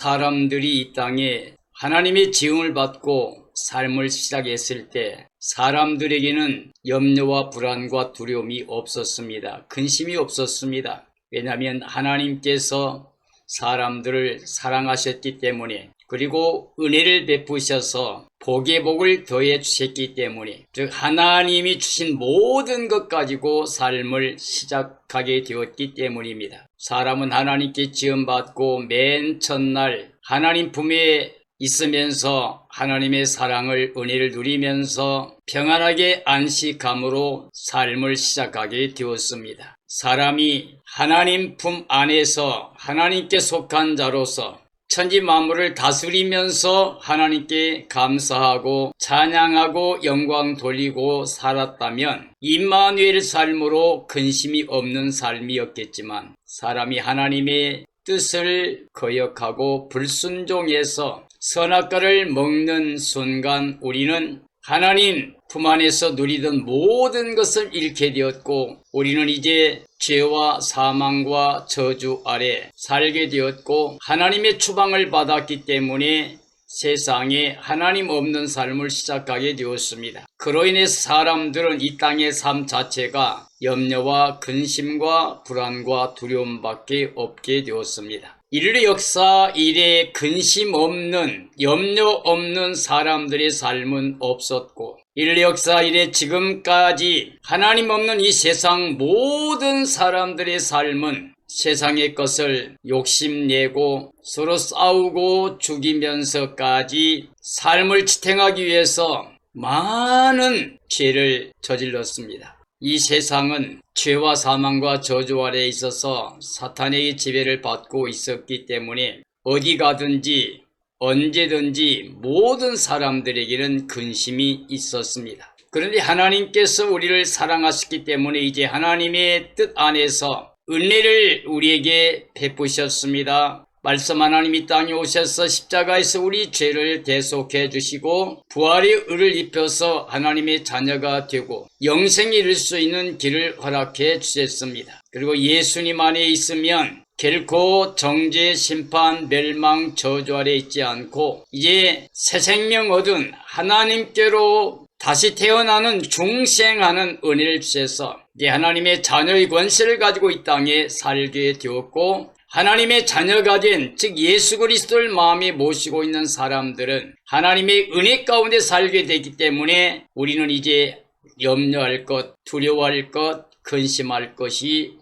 사람들이 이 땅에 하나님의 지음을 받고 삶을 시작했을 때 사람들에게는 염려와 불안과 두려움이 없었습니다. 근심이 없었습니다. 왜냐하면 하나님께서 사람들을 사랑하셨기 때문에, 그리고 은혜를 베푸셔서 복의 복을 더해 주셨기 때문에, 즉 하나님이 주신 모든 것 가지고 삶을 시작하게 되었기 때문입니다. 사람은 하나님께 지음받고 맨 첫날 하나님 품에 있으면서 하나님의 사랑을, 은혜를 누리면서 평안하게 안식함으로 삶을 시작하게 되었습니다. 사람이 하나님 품 안에서 하나님께 속한 자로서 천지 만물을 다스리면서 하나님께 감사하고 찬양하고 영광 돌리고 살았다면 임마누엘 삶으로 근심이 없는 삶이었겠지만, 사람이 하나님의 뜻을 거역하고 불순종해서 선악과를 먹는 순간 우리는 하나님 품 안에서 누리던 모든 것을 잃게 되었고, 우리는 이제 죄와 사망과 저주 아래 살게 되었고, 하나님의 추방을 받았기 때문에 세상에 하나님 없는 삶을 시작하게 되었습니다. 그로 인해서 사람들은 이 땅의 삶 자체가 염려와 근심과 불안과 두려움밖에 없게 되었습니다. 인류 역사 이래 근심 없는, 염려 없는 사람들의 삶은 없었고, 인류 역사 이래 지금까지 하나님 없는 이 세상 모든 사람들의 삶은 세상의 것을 욕심내고 서로 싸우고 죽이면서까지 삶을 지탱하기 위해서 많은 죄를 저질렀습니다. 이 세상은 죄와 사망과 저주 아래에 있어서 사탄의 지배를 받고 있었기 때문에 어디 가든지 언제든지 모든 사람들에게는 근심이 있었습니다. 그런데 하나님께서 우리를 사랑하셨기 때문에 이제 하나님의 뜻 안에서 은혜를 우리에게 베푸셨습니다. 말씀 하나님 이 땅에 오셔서 십자가에서 우리 죄를 대속해 주시고 부활의 의를 입혀서 하나님의 자녀가 되고 영생에 이를 수 있는 길을 허락해 주셨습니다. 그리고 예수님 안에 있으면 결코 정죄, 심판, 멸망, 저주 아래 있지 않고 이제 새 생명 얻은 하나님께로 다시 태어나는 중생하는 은혜를 주셔서 이제 하나님의 자녀의 권세를 가지고 이 땅에 살게 되었고, 하나님의 자녀가 된, 즉 예수 그리스도를 마음에 모시고 있는 사람들은 하나님의 은혜 가운데 살게 되기 때문에 우리는 이제 염려할 것, 두려워할 것, 근심할 것이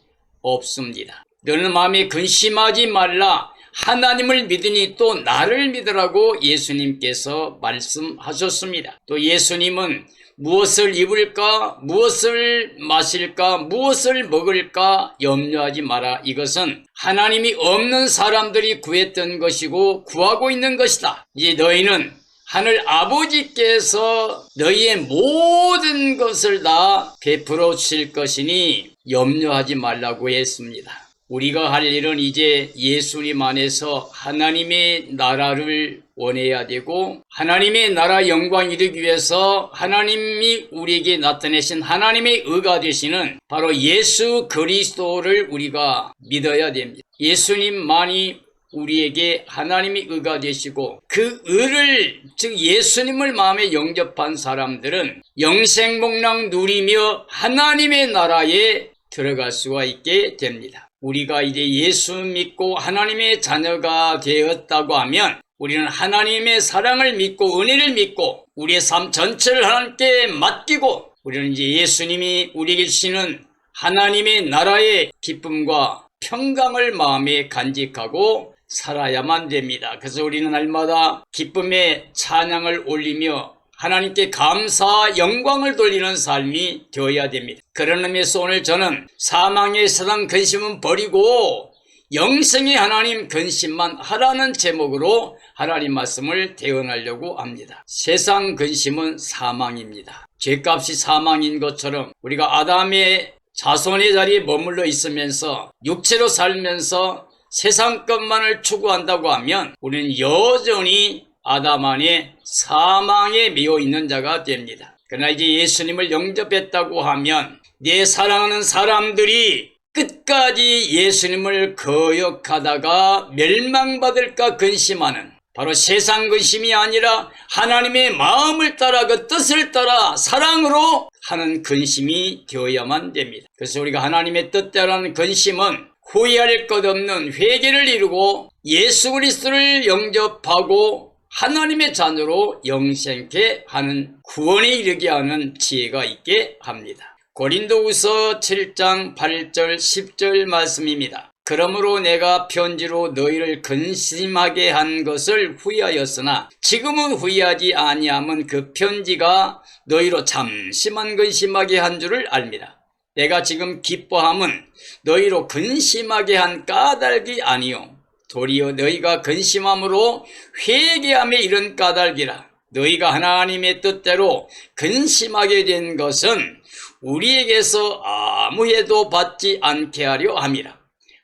없습니다. 너는 마음에 근심하지 말라, 하나님을 믿으니 또 나를 믿으라고 예수님께서 말씀하셨습니다. 또 예수님은 무엇을 입을까, 무엇을 마실까, 무엇을 먹을까 염려하지 마라. 이것은 하나님이 없는 사람들이 구했던 것이고 구하고 있는 것이다. 이제 너희는 하늘 아버지께서 너희의 모든 것을 다 베풀어 주실 것이니 염려하지 말라고 했습니다. 우리가 할 일은 이제 예수님 안에서 하나님의 나라를 원해야 되고, 하나님의 나라 영광 이루기 위해서 하나님이 우리에게 나타내신 하나님의 의가 되시는 바로 예수 그리스도를 우리가 믿어야 됩니다. 예수님만이 우리에게 하나님의 의가 되시고, 그 의를, 즉 예수님을 마음에 영접한 사람들은 영생복락 누리며 하나님의 나라에 들어갈 수가 있게 됩니다. 우리가 이제 예수 믿고 하나님의 자녀가 되었다고 하면 우리는 하나님의 사랑을 믿고 은혜를 믿고 우리의 삶 전체를 하나님께 맡기고, 우리는 이제 예수님이 우리에게 주시는 하나님의 나라의 기쁨과 평강을 마음에 간직하고 살아야만 됩니다. 그래서 우리는 날마다 기쁨의 찬양을 올리며 하나님께 감사, 영광을 돌리는 삶이 되어야 됩니다. 그런 의미에서 오늘 저는 사망의 세상 근심은 버리고 영생의 하나님 근심만 하라는 제목으로 하나님 말씀을 대언하려고 합니다. 세상 근심은 사망입니다. 죄값이 사망인 것처럼 우리가 아담의 자손의 자리에 머물러 있으면서 육체로 살면서 세상 것만을 추구한다고 하면 우리는 여전히 아담 안에 사망에 매여 있는 자가 됩니다. 그러나 이제 예수님을 영접했다고 하면 내 사랑하는 사람들이 끝까지 예수님을 거역하다가 멸망받을까 근심하는, 바로 세상 근심이 아니라 하나님의 마음을 따라 그 뜻을 따라 사랑으로 하는 근심이 되어야만 됩니다. 그래서 우리가 하나님의 뜻대로 하는 근심은 후회할 것 없는 회개를 이루고 예수 그리스도를 영접하고 하나님의 자녀로 영생케 하는, 구원에 이르게 하는 지혜가 있게 합니다. 고린도후서 7장 8절 10절 말씀입니다. 그러므로 내가 편지로 너희를 근심하게 한 것을 후회하였으나 지금은 후회하지 아니함은 그 편지가 너희로 잠시만 근심하게 한 줄을 압니다. 내가 지금 기뻐함은 너희로 근심하게 한 까닭이 아니요 도리어 너희가 근심함으로 회개함에 이른 까닭이라. 너희가 하나님의 뜻대로 근심하게 된 것은 우리에게서 아무 해도 받지 않게 하려 함이라.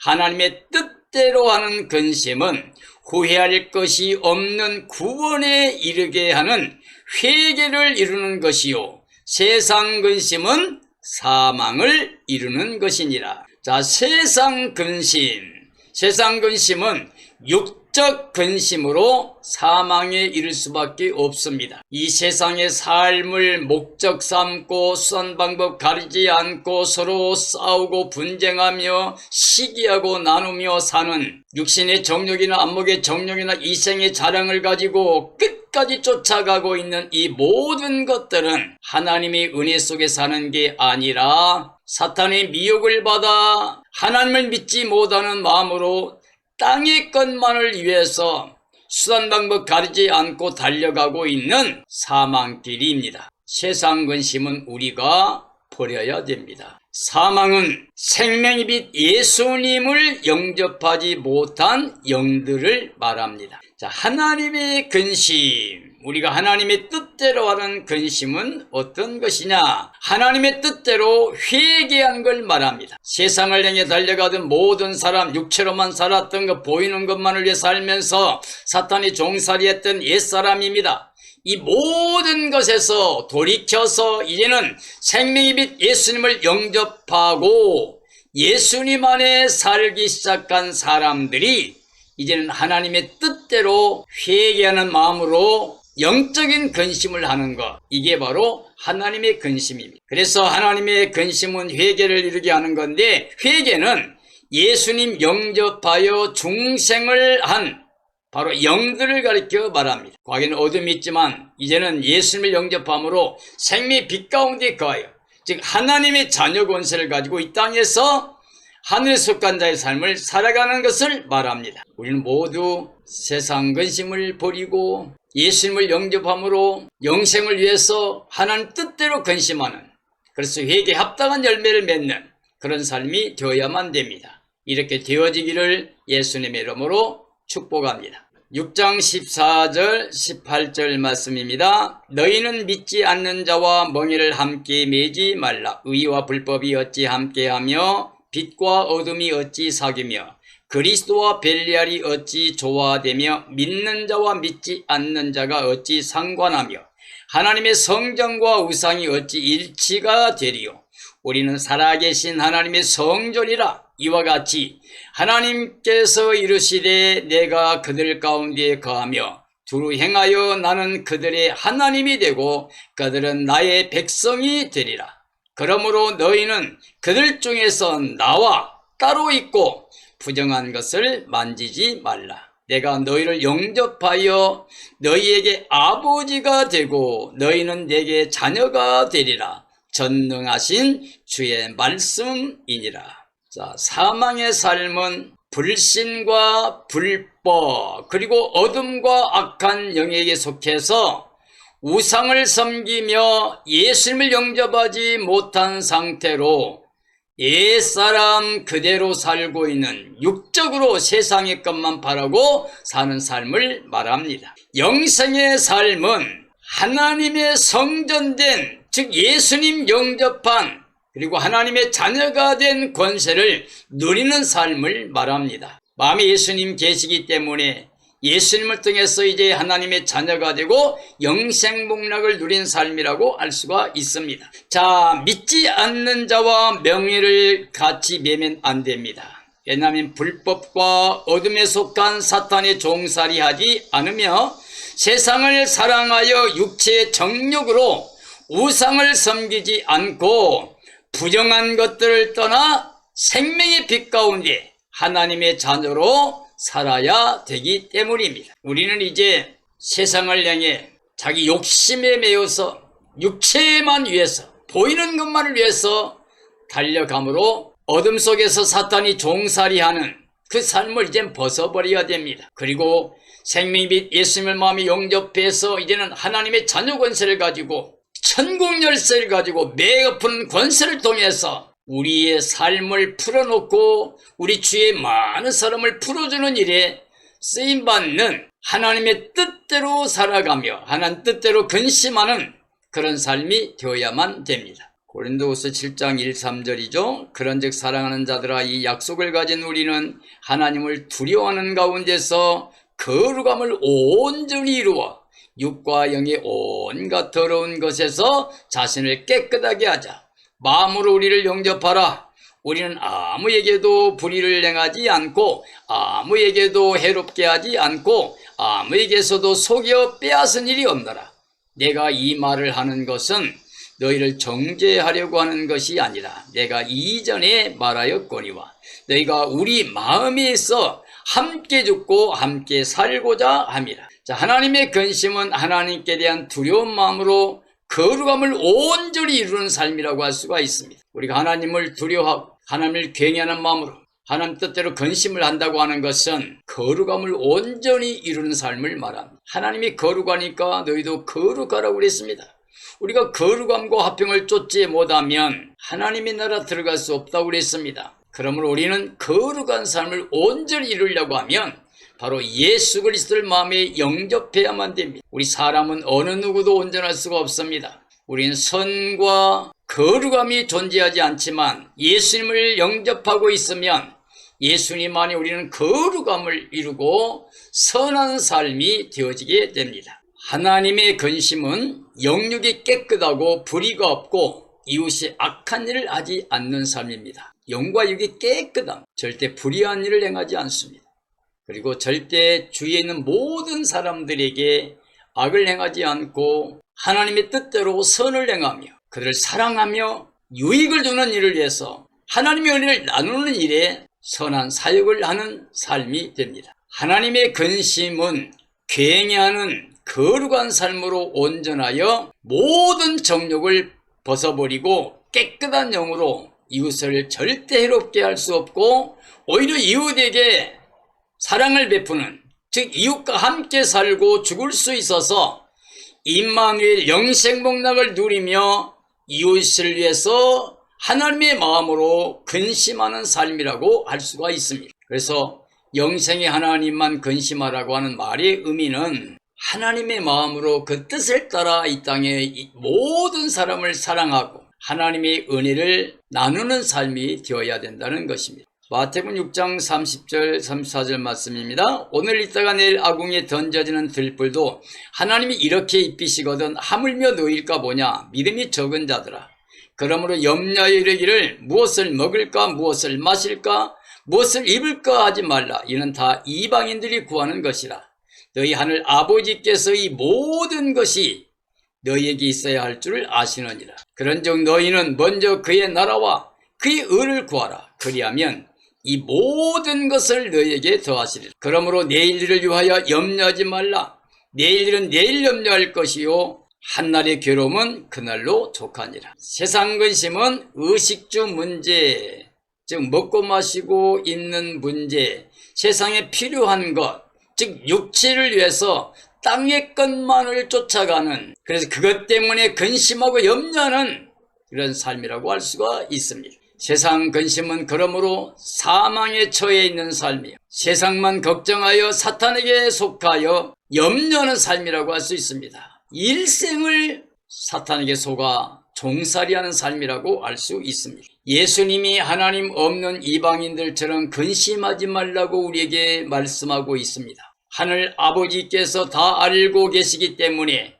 하나님의 뜻대로 하는 근심은 후회할 것이 없는 구원에 이르게 하는 회개를 이루는 것이요 세상 근심은 사망을 이루는 것이니라. 자, 세상 근심은 육적 근심으로 사망에 이를 수밖에 없습니다. 이 세상의 삶을 목적 삼고 수단 방법 가리지 않고 서로 싸우고 분쟁하며 시기하고 나누며 사는, 육신의 정욕이나 안목의 정욕이나 이생의 자랑을 가지고 끝까지 쫓아가고 있는 이 모든 것들은 하나님의 은혜 속에 사는 게 아니라 사탄의 미혹을 받아 하나님을 믿지 못하는 마음으로 땅의 것만을 위해서 수단 방법 가리지 않고 달려가고 있는 사망길입니다. 세상 근심은 우리가 버려야 됩니다. 사망은 생명의 빛 예수님을 영접하지 못한 영들을 말합니다. 자, 하나님의 근심, 우리가 하나님의 뜻대로 하는 근심은 어떤 것이냐? 하나님의 뜻대로 회개한 걸 말합니다. 세상을 향해 달려가던 모든 사람, 육체로만 살았던 것, 보이는 것만을 위해 살면서 사탄이 종살이했던 옛사람입니다. 이 모든 것에서 돌이켜서 이제는 생명의 빛 예수님을 영접하고 예수님 안에 살기 시작한 사람들이 이제는 하나님의 뜻대로 회개하는 마음으로 영적인 근심을 하는 것, 이게 바로 하나님의 근심입니다. 그래서 하나님의 근심은 회개를 이루게 하는 건데, 회개는 예수님 영접하여 중생을 한 바로 영들을 가리켜 말합니다. 과거에는 어둠이 있지만 이제는 예수님을 영접함으로 생명의 빛 가운데 거하여, 즉 하나님의 자녀 권세를 가지고 이 땅에서 하늘에 속한 자의 삶을 살아가는 것을 말합니다. 우리는 모두 세상 근심을 버리고 예수님을 영접함으로 영생을 위해서 하나님 뜻대로 근심하는, 그래서 회개에 합당한 열매를 맺는 그런 삶이 되어야만 됩니다. 이렇게 되어지기를 예수님의 이름으로 축복합니다. 6장 14절 18절 말씀입니다. 너희는 믿지 않는 자와 멍에를 함께 매지 말라. 의와 불법이 어찌 함께하며 빛과 어둠이 어찌 사귀며 그리스도와 벨리알이 어찌 조화되며 믿는 자와 믿지 않는 자가 어찌 상관하며 하나님의 성전과 우상이 어찌 일치가 되리요. 우리는 살아계신 하나님의 성전이라. 이와 같이 하나님께서 이르시되 내가 그들 가운데 거하며 두루 행하여 나는 그들의 하나님이 되고 그들은 나의 백성이 되리라. 그러므로 너희는 그들 중에서 나와 따로 있고 부정한 것을 만지지 말라. 내가 너희를 영접하여 너희에게 아버지가 되고 너희는 내게 자녀가 되리라. 전능하신 주의 말씀이니라. 자, 사망의 삶은 불신과 불법 그리고 어둠과 악한 영에게 속해서 우상을 섬기며 예수님을 영접하지 못한 상태로 옛사람 그대로 살고 있는, 육적으로 세상의 것만 바라고 사는 삶을 말합니다. 영생의 삶은 하나님의 성전된, 즉 예수님 영접한, 그리고 하나님의 자녀가 된 권세를 누리는 삶을 말합니다. 마음에 예수님 계시기 때문에 예수님을 통해서 이제 하나님의 자녀가 되고 영생복락을 누린 삶이라고 알 수가 있습니다. 자, 믿지 않는 자와 명예를 같이 매면 안 됩니다. 왜냐하면 불법과 어둠에 속한 사탄의 종살이하지 않으며 세상을 사랑하여 육체의 정욕으로 우상을 섬기지 않고 부정한 것들을 떠나 생명의 빛 가운데 하나님의 자녀로 살아야 되기 때문입니다. 우리는 이제 세상을 향해 자기 욕심에 매여서 육체만 위해서 보이는 것만을 위해서 달려가므로 어둠 속에서 사탄이 종살이하는 그 삶을 이젠 벗어버려야 됩니다. 그리고 생명의 빛 예수님을 마음에 영접해서 이제는 하나님의 자녀 권세를 가지고 천국 열쇠를 가지고 매엎은 권세를 통해서 우리의 삶을 풀어놓고 우리 주위의 많은 사람을 풀어주는 일에 쓰임받는 하나님의 뜻대로 살아가며 하나님 뜻대로 근심하는 그런 삶이 되어야만 됩니다. 고린도후서 7장 1, 3절이죠. 그런즉 사랑하는 자들아 이 약속을 가진 우리는 하나님을 두려워하는 가운데서 거룩함을 온전히 이루어 육과 영의 온갖 더러운 것에서 자신을 깨끗하게 하자. 마음으로 우리를 영접하라. 우리는 아무에게도 불의를 행하지 않고 아무에게도 해롭게 하지 않고 아무에게서도 속여 빼앗은 일이 없노라. 내가 이 말을 하는 것은 너희를 정죄하려고 하는 것이 아니라 내가 이전에 말하였거니와 너희가 우리 마음에 있어 함께 죽고 함께 살고자 함이라. 자, 하나님의 근심은 하나님께 대한 두려운 마음으로 거룩함을 온전히 이루는 삶이라고 할 수가 있습니다. 우리가 하나님을 두려워하고 하나님을 경외하는 마음으로 하나님 뜻대로 근심을 한다고 하는 것은 거룩함을 온전히 이루는 삶을 말합니다. 하나님이 거룩하니까 너희도 거룩하라고 그랬습니다. 우리가 거룩함과 화평을 쫓지 못하면 하나님의 나라 들어갈 수 없다고 그랬습니다. 그러므로 우리는 거룩한 삶을 온전히 이루려고 하면 바로 예수 그리스도를 마음에 영접해야만 됩니다. 우리 사람은 어느 누구도 온전할 수가 없습니다. 우리는 선과 거룩함이 존재하지 않지만 예수님을 영접하고 있으면 예수님 안에 우리는 거룩함을 이루고 선한 삶이 되어지게 됩니다. 하나님의 근심은 영육이 깨끗하고 불의가 없고 이웃이 악한 일을 하지 않는 삶입니다. 영과 육이 깨끗함, 절대 불의한 일을 행하지 않습니다. 그리고 절대 주위에 있는 모든 사람들에게 악을 행하지 않고 하나님의 뜻대로 선을 행하며 그들을 사랑하며 유익을 주는 일을 위해서 하나님의 은혜를 나누는 일에 선한 사역을 하는 삶이 됩니다. 하나님의 근심은 굉해하는 거룩한 삶으로 온전하여 모든 정욕을 벗어버리고 깨끗한 영으로 이웃을 절대 해롭게 할 수 없고 오히려 이웃에게 사랑을 베푸는, 즉 이웃과 함께 살고 죽을 수 있어서 임마누엘 영생복락을 누리며 이웃을 위해서 하나님의 마음으로 근심하는 삶이라고 할 수가 있습니다. 그래서 영생의 하나님만 근심하라고 하는 말의 의미는 하나님의 마음으로 그 뜻을 따라 이 땅의 모든 사람을 사랑하고 하나님의 은혜를 나누는 삶이 되어야 된다는 것입니다. 마태복음 6장 30절 34절 말씀입니다. 오늘 있다가 내일 아궁이에 던져지는 들불도 하나님이 이렇게 입히시거든 하물며 너희일까 보냐. 믿음이 적은 자들아. 그러므로 염려하여 이르기를 무엇을 먹을까 무엇을 마실까 무엇을 입을까 하지 말라. 이는 다 이방인들이 구하는 것이라. 너희 하늘 아버지께서 이 모든 것이 너희에게 있어야 할 줄을 아시느니라. 그런즉 너희는 먼저 그의 나라와 그의 의를 구하라. 그리하면 이 모든 것을 너희에게 더하시리라. 그러므로 내일 일을 위하여 염려하지 말라. 내일 일은 내일 염려할 것이요 한날의 괴로움은 그날로 족하니라. 세상 근심은 의식주 문제, 즉 먹고 마시고 입는 문제, 세상에 필요한 것, 즉 육체를 위해서 땅의 것만을 쫓아가는, 그래서 그것 때문에 근심하고 염려하는 이런 삶이라고 할 수가 있습니다. 세상 근심은 그러므로 사망에 처해 있는 삶이요, 세상만 걱정하여 사탄에게 속하여 염려하는 삶이라고 할 수 있습니다. 일생을 사탄에게 속아 종살이하는 삶이라고 알 수 있습니다. 예수님이 하나님 없는 이방인들처럼 근심하지 말라고 우리에게 말씀하고 있습니다. 하늘 아버지께서 다 알고 계시기 때문에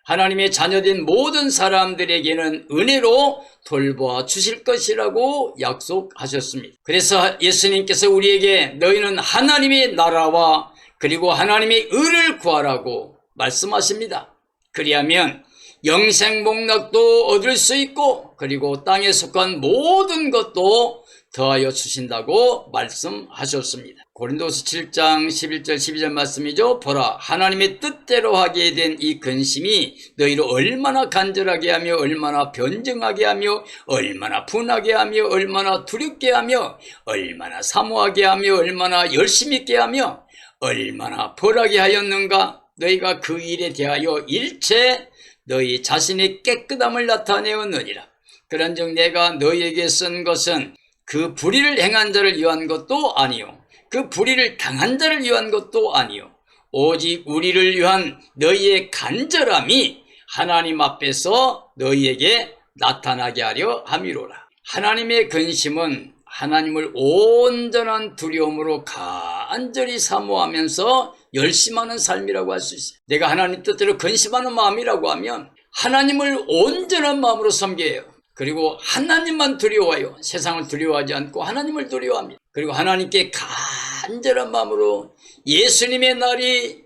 하나님의 자녀된 모든 사람들에게는 은혜로 돌보아 주실 것이라고 약속하셨습니다. 그래서 예수님께서 우리에게 너희는 하나님의 나라와 그리고 하나님의 의를 구하라고 말씀하십니다. 그리하면 영생복락도 얻을 수 있고 그리고 땅에 속한 모든 것도 더하여 주신다고 말씀하셨습니다. 고린도서 7장 11절 12절 말씀이죠. 보라, 하나님의 뜻대로 하게 된 이 근심이 너희를 얼마나 간절하게 하며 얼마나 변증하게 하며 얼마나 분하게 하며 얼마나 두렵게 하며 얼마나 사모하게 하며 얼마나 열심히 있게 하며 얼마나 벌하게 하였는가. 너희가 그 일에 대하여 일체 너희 자신의 깨끗함을 나타내었느니라. 그런즉 내가 너희에게 쓴 것은 그 불의를 행한 자를 위한 것도 아니요 그 불의를 당한 자를 위한 것도 아니요 오직 우리를 위한 너희의 간절함이 하나님 앞에서 너희에게 나타나게 하려 함이로라. 하나님의 근심은 하나님을 온전한 두려움으로 간절히 사모하면서 열심하는 삶이라고 할 수 있어요. 내가 하나님 뜻대로 근심하는 마음이라고 하면 하나님을 온전한 마음으로 섬겨요. 그리고 하나님만 두려워요. 세상을 두려워하지 않고 하나님을 두려워합니다. 그리고 하나님께 간절한 마음으로 예수님의 날이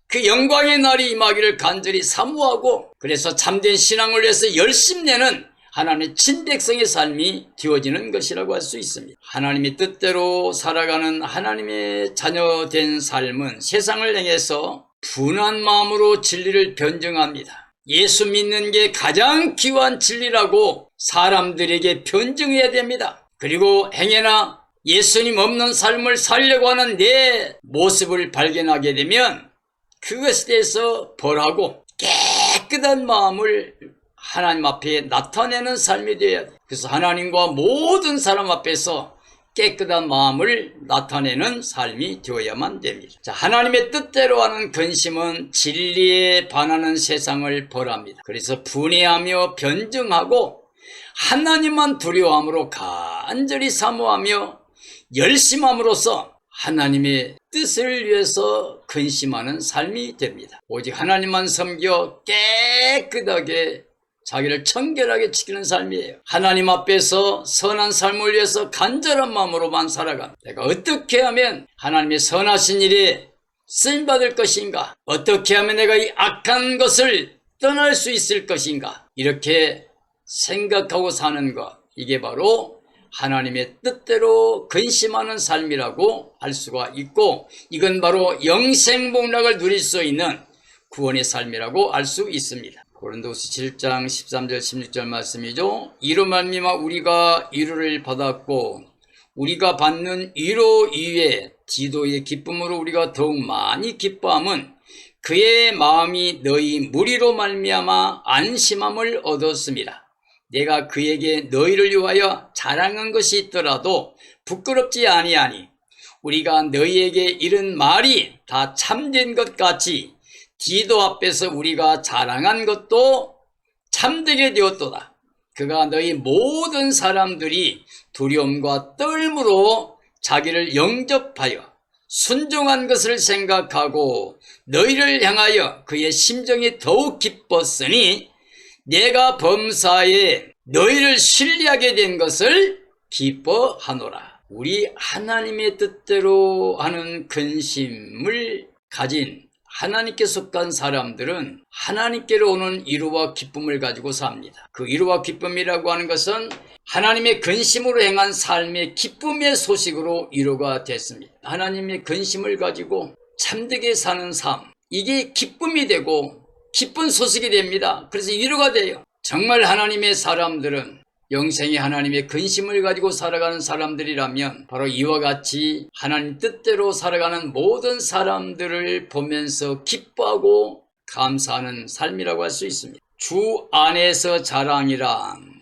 그 영광의 날이 임하기를 간절히 사모하고 그래서 참된 신앙을 위해서 열심내는 하나님의 친백성의 삶이 되어지는 것이라고 할 수 있습니다. 하나님의 뜻대로 살아가는 하나님의 자녀된 삶은 세상을 향해서 분한 마음으로 진리를 변증합니다. 예수 믿는 게 가장 귀한 진리라고 사람들에게 변증해야 됩니다. 그리고 행여나 예수님 없는 삶을 살려고 하는 내 모습을 발견하게 되면 그것에 대해서 벌하고 깨끗한 마음을 하나님 앞에 나타내는 삶이 되어야 돼요. 그래서 하나님과 모든 사람 앞에서 깨끗한 마음을 나타내는 삶이 되어야만 됩니다. 자, 하나님의 뜻대로 하는 근심은 진리에 반하는 세상을 벌합니다. 그래서 분해하며 변증하고 하나님만 두려워함으로 간절히 사모하며 열심함으로써 하나님의 뜻을 위해서 근심하는 삶이 됩니다. 오직 하나님만 섬겨 깨끗하게 자기를 청결하게 지키는 삶이에요. 하나님 앞에서 선한 삶을 위해서 간절한 마음으로만 살아갑니다. 내가 어떻게 하면 하나님의 선하신 일에 쓰임받을 것인가? 어떻게 하면 내가 이 악한 것을 떠날 수 있을 것인가? 이렇게 생각하고 사는 것, 이게 바로 하나님의 뜻대로 근심하는 삶이라고 할 수가 있고, 이건 바로 영생복락을 누릴 수 있는 구원의 삶이라고 알 수 있습니다. 고린도서 7장 13절 16절 말씀이죠. 이로 말미암아 우리가 위로를 받았고 우리가 받는 위로 이외에 디도의 기쁨으로 우리가 더욱 많이 기뻐함은 그의 마음이 너희 무리로 말미암아 안심함을 얻었습니다. 내가 그에게 너희를 위하여 자랑한 것이 있더라도 부끄럽지 아니하니 우리가 너희에게 이른 말이 다 참된 것 같이 디도 앞에서 우리가 자랑한 것도 참되게 되었도다. 그가 너희 모든 사람들이 두려움과 떨므로 자기를 영접하여 순종한 것을 생각하고 너희를 향하여 그의 심정이 더욱 기뻤으니 내가 범사에 너희를 신뢰하게 된 것을 기뻐하노라. 우리 하나님의 뜻대로 하는 근심을 가진 하나님께 속한 사람들은 하나님께로 오는 위로와 기쁨을 가지고 삽니다. 그 위로와 기쁨이라고 하는 것은 하나님의 근심으로 행한 삶의 기쁨의 소식으로 위로가 됐습니다. 하나님의 근심을 가지고 참되게 사는 삶, 이게 기쁨이 되고 기쁜 소식이 됩니다. 그래서 위로가 돼요. 정말 하나님의 사람들은 영생의 하나님의 근심을 가지고 살아가는 사람들이라면 바로 이와 같이 하나님 뜻대로 살아가는 모든 사람들을 보면서 기뻐하고 감사하는 삶이라고 할 수 있습니다. 주 안에서 자랑이란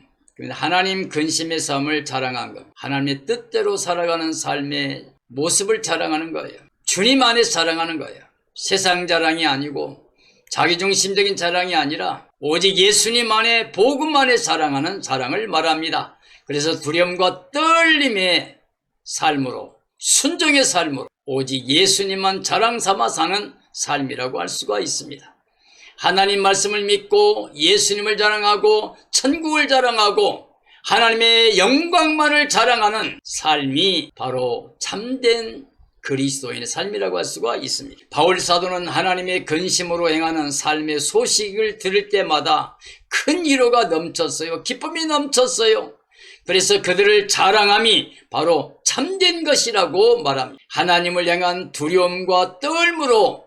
하나님 근심의 삶을 자랑한 것, 하나님의 뜻대로 살아가는 삶의 모습을 자랑하는 거예요. 주님 안에서 자랑하는 거예요. 세상 자랑이 아니고 자기중심적인 자랑이 아니라 오직 예수님 안에 복음 안에 자랑하는 자랑을 말합니다. 그래서 두려움과 떨림의 삶으로, 순종의 삶으로 오직 예수님만 자랑 삼아 사는 삶이라고 할 수가 있습니다. 하나님 말씀을 믿고 예수님을 자랑하고 천국을 자랑하고 하나님의 영광만을 자랑하는 삶이 바로 참된 그리스도인의 삶이라고 할 수가 있습니다. 바울 사도는 하나님의 근심으로 행하는 삶의 소식을 들을 때마다 큰 위로가 넘쳤어요. 기쁨이 넘쳤어요. 그래서 그들을 자랑함이 바로 참된 것이라고 말합니다. 하나님을 향한 두려움과 떨므로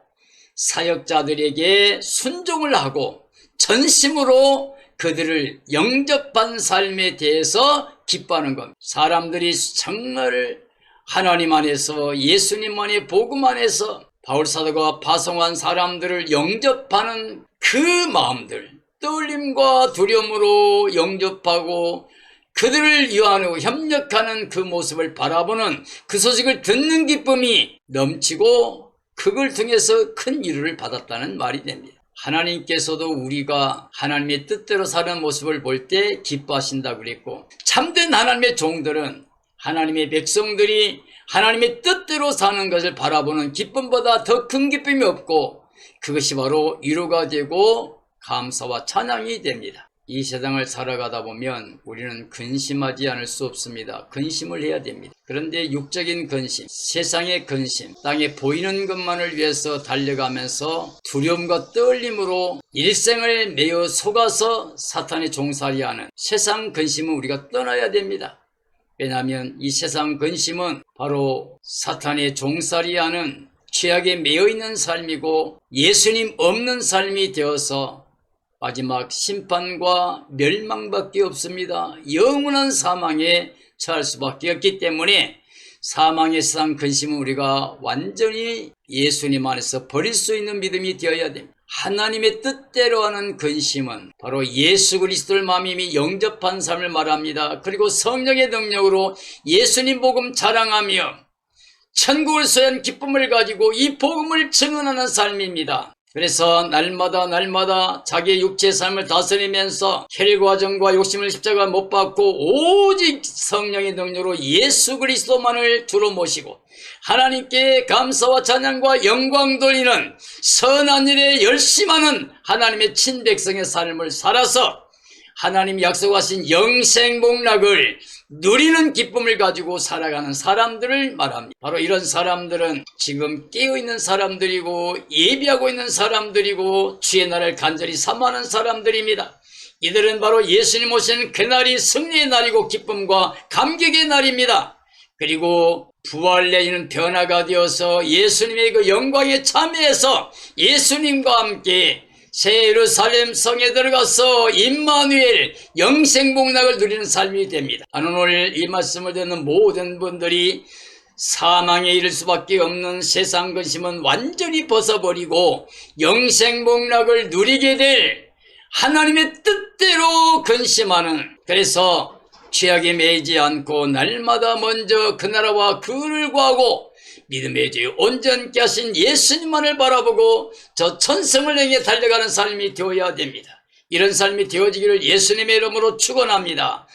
사역자들에게 순종을 하고 전심으로 그들을 영접한 삶에 대해서 기뻐하는 겁니다. 사람들이 정말 하나님 안에서 예수님 안에 복음 안에서 바울사도가 파송한 사람들을 영접하는 그 마음들, 떨림과 두려움으로 영접하고 그들을 위하고 협력하는 그 모습을 바라보는 그 소식을 듣는 기쁨이 넘치고 그걸 통해서 큰 위로를 받았다는 말이 됩니다. 하나님께서도 우리가 하나님의 뜻대로 사는 모습을 볼 때 기뻐하신다고 그랬고, 참된 하나님의 종들은 하나님의 백성들이 하나님의 뜻대로 사는 것을 바라보는 기쁨보다 더 큰 기쁨이 없고, 그것이 바로 위로가 되고 감사와 찬양이 됩니다. 이 세상을 살아가다 보면 우리는 근심하지 않을 수 없습니다. 근심을 해야 됩니다. 그런데 육적인 근심, 세상의 근심, 땅에 보이는 것만을 위해서 달려가면서 두려움과 떨림으로 일생을 매어 속아서 사탄의 종살이하는 세상 근심은 우리가 떠나야 됩니다. 왜냐하면 이 세상 근심은 바로 사탄의 종살이하는 죄악에 매여 있는 삶이고 예수님 없는 삶이 되어서 마지막 심판과 멸망밖에 없습니다. 영원한 사망에 처할 수밖에 없기 때문에 사망의 세상 근심은 우리가 완전히 예수님 안에서 버릴 수 있는 믿음이 되어야 됩니다. 하나님의 뜻대로 하는 근심은 바로 예수 그리스도를 마음이 영접한 삶을 말합니다. 그리고 성령의 능력으로 예수님 복음 자랑하며 천국을 소유한 기쁨을 가지고 이 복음을 증언하는 삶입니다. 그래서 날마다 자기의 육체의 삶을 다스리면서 혈과 정과 욕심을 십자가 못 박고 오직 성령의 능력으로 예수 그리스도만을 주로 모시고 하나님께 감사와 찬양과 영광 돌리는 선한 일에 열심하는 하나님의 친백성의 삶을 살아서 하나님이 약속하신 영생복락을 누리는 기쁨을 가지고 살아가는 사람들을 말합니다. 바로 이런 사람들은 지금 깨어있는 사람들이고 예비하고 있는 사람들이고 주의 날을 간절히 삼하는 사람들입니다. 이들은 바로 예수님 오시는 그날이 승리의 날이고 기쁨과 감격의 날입니다. 그리고 부활 내지는 변화가 되어서 예수님의 그 영광에 참여해서 예수님과 함께 새 예루살렘 성에 들어가서 임마누엘 영생복락을 누리는 삶이 됩니다. 오늘 이 말씀을 듣는 모든 분들이 사망에 이를 수밖에 없는 세상 근심은 완전히 벗어버리고 영생복락을 누리게 될 하나님의 뜻대로 근심하는, 그래서 죄악에 매이지 않고 날마다 먼저 그 나라와 그를 구하고 믿음의 주 온전케 하신 예수님만을 바라보고 저 천성을 향해 달려가는 삶이 되어야 됩니다. 이런 삶이 되어지기를 예수님의 이름으로 축원합니다.